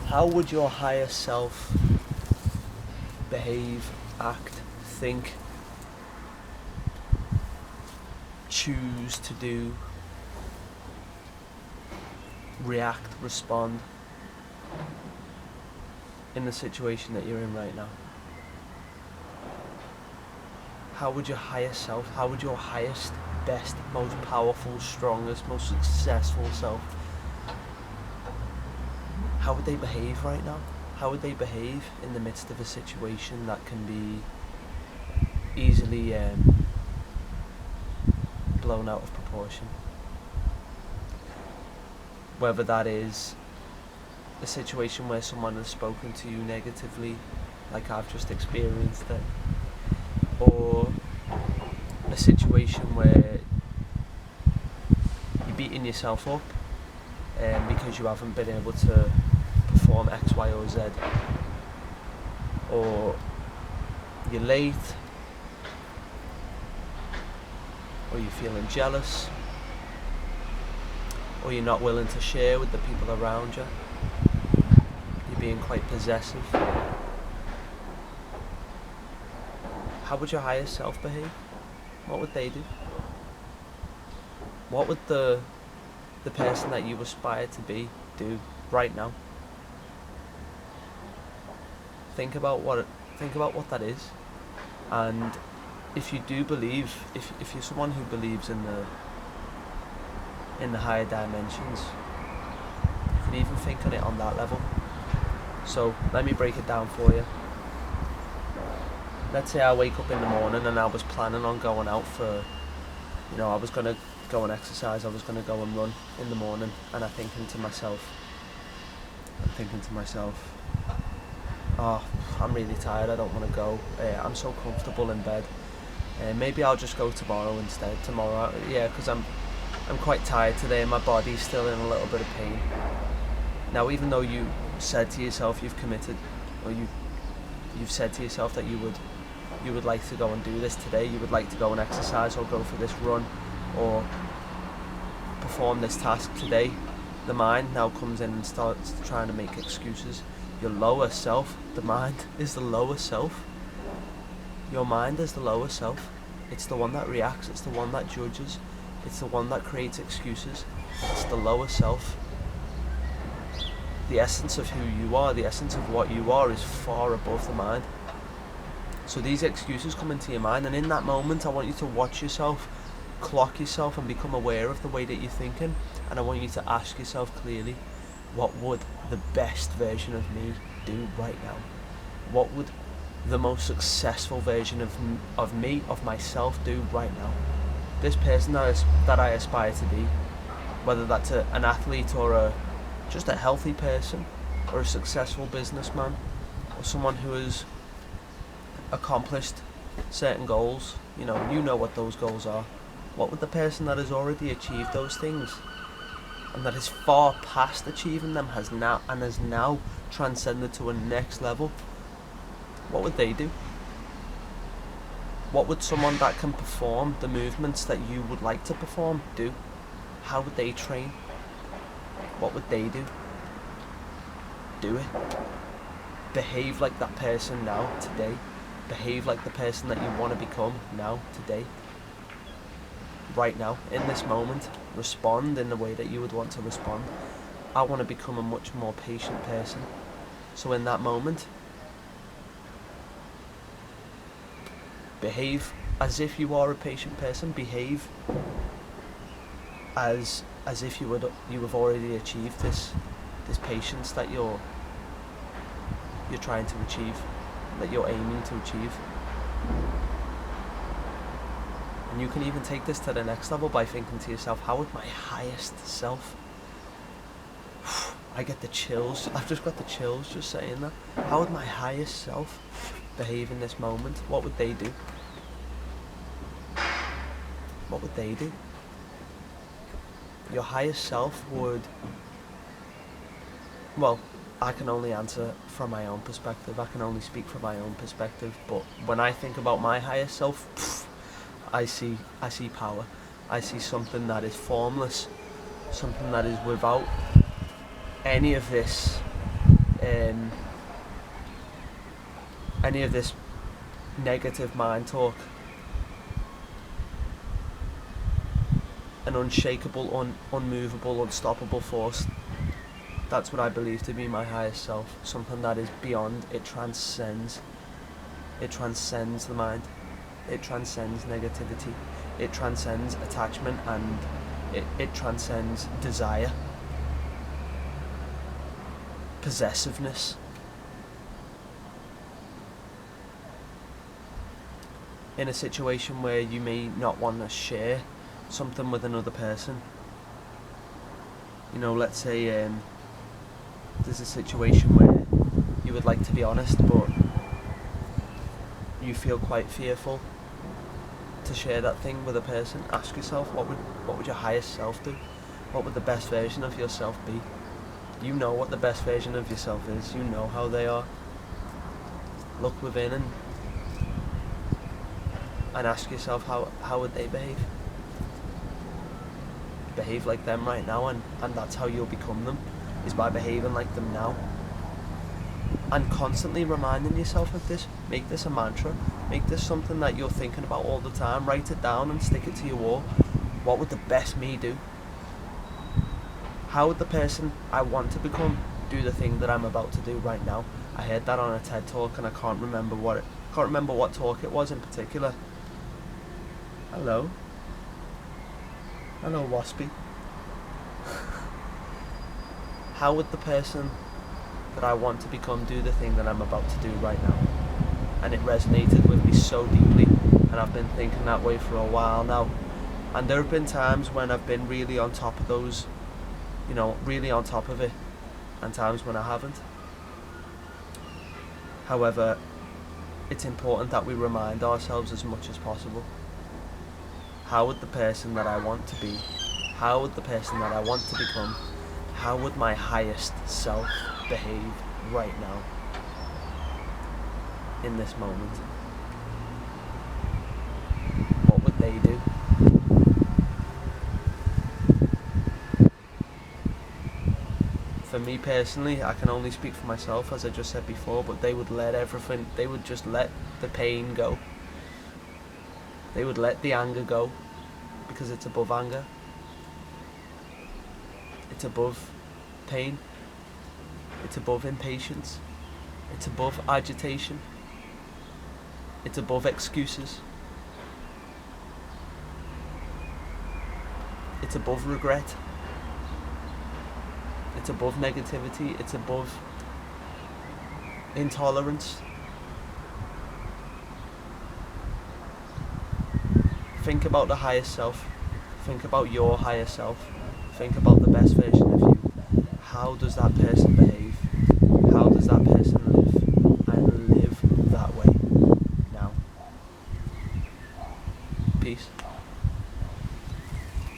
How would your higher self behave, act, think, choose to do, react, respond in the situation that you're in right now? How would your higher self, how would your highest, best, most powerful, strongest, most successful self, how would they behave right now? How would they behave in the midst of a situation that can be easily blown out of proportion? Whether that is a situation where someone has spoken to you negatively, like I've just experienced it, or a situation where you're beating yourself up because you haven't been able to perform X, Y, or Z, or you're late, or you're feeling jealous, or you're not willing to share with the people around you, you're being quite possessive. How would your higher self behave? What would they do? What would the person that you aspire to be do right now? Think about what that is, and if you do believe, if you're someone who believes in the higher dimensions, you can even think on it on that level. So let me break it down for you. Let's say I wake up in the morning and I was planning on going out for, I was going to go and exercise, I was going to go and run in the morning, and I'm thinking to myself, oh, I'm really tired, I don't want to go, I'm so comfortable in bed, maybe I'll just go tomorrow instead, because I'm quite tired today and my body's still in a little bit of pain. Now, even though you said to yourself you've committed, or you've said to yourself that you would like to go and do this today, you would like to go and exercise or go for this run or perform this task today, the mind now comes in and starts trying to make excuses. Your lower self, the mind, is the lower self. Your mind is the lower self. It's the one that reacts, it's the one that judges, it's the one that creates excuses. It's the lower self. The essence of who you are, the essence of what you are, is far above the mind. So these excuses come into your mind, and in that moment I want you to watch yourself, clock yourself, and become aware of the way that you're thinking. And I want you to ask yourself clearly, what would the best version of me do right now? What would the most successful version of me, of myself, do right now? This person that I aspire to be, whether that's an athlete or just a healthy person, or a successful businessman, or someone who has accomplished certain goals, you know what those goals are. What would the person that has already achieved those things, and that is far past achieving them, has now transcended to a next level, what would they do? What would someone that can perform the movements that you would like to perform do? How would they train? What would they do? Do it. Behave like that person now, today. Behave like the person that you want to become now, today. Right now, in this moment. Respond in the way that you would want to respond. I want to become a much more patient person. So in that moment, behave as if you are a patient person. Behave as if you have already achieved this patience that you're trying to achieve, that you're aiming to achieve. And you can even take this to the next level by thinking to yourself, how would my highest self, I get the chills, I've just got the chills just saying that, how would my highest self behave in this moment? What would they do? What would they do? Your highest self would, well, I can only answer from my own perspective, I can only speak from my own perspective, but when I think about my highest self, I see power. I see something that is formless, something that is without any of this any of this negative mind talk an unshakable, unmovable, unstoppable force. That's what I believe to be my highest self. Something that is beyond, it transcends. It transcends the mind. It transcends negativity. It transcends attachment, and it transcends desire, possessiveness. In a situation where you may not want to share something with another person, you know, let's say there's a situation where you would like to be honest, but you feel quite fearful to share that thing with a person. Ask yourself, what would your highest self do? What would the best version of yourself be? You know what the best version of yourself is. You know how they are. Look within and ask yourself, how would they behave? Behave like them right now, and that's how you'll become them, is by behaving like them now. And constantly reminding yourself of this. Make this a mantra. Make this something that you're thinking about all the time. Write it down and stick it to your wall. What would the best me do? How would the person I want to become do the thing that I'm about to do right now? I heard that on a TED talk, and I can't remember what talk it was in particular. Hello, Waspy. How would the person that I want to become do the thing that I'm about to do right now? And it resonated with me so deeply, and I've been thinking that way for a while now. And there have been times when I've been really on top of those, you know, really on top of it, and times when I haven't. However, it's important that we remind ourselves as much as possible. How would the person that I want to be, how would the person that I want to become, how would my highest self behave right now, in this moment? What would they do? For me personally, I can only speak for myself, as I just said before, but they would just let the pain go. They would let the anger go, because it's above anger. It's above pain. It's above impatience. It's above agitation. It's above excuses. It's above regret. It's above negativity. It's above intolerance. Think about the highest self. Think about your higher self. Think about the best version of you. How does that person behave? How does that person live? And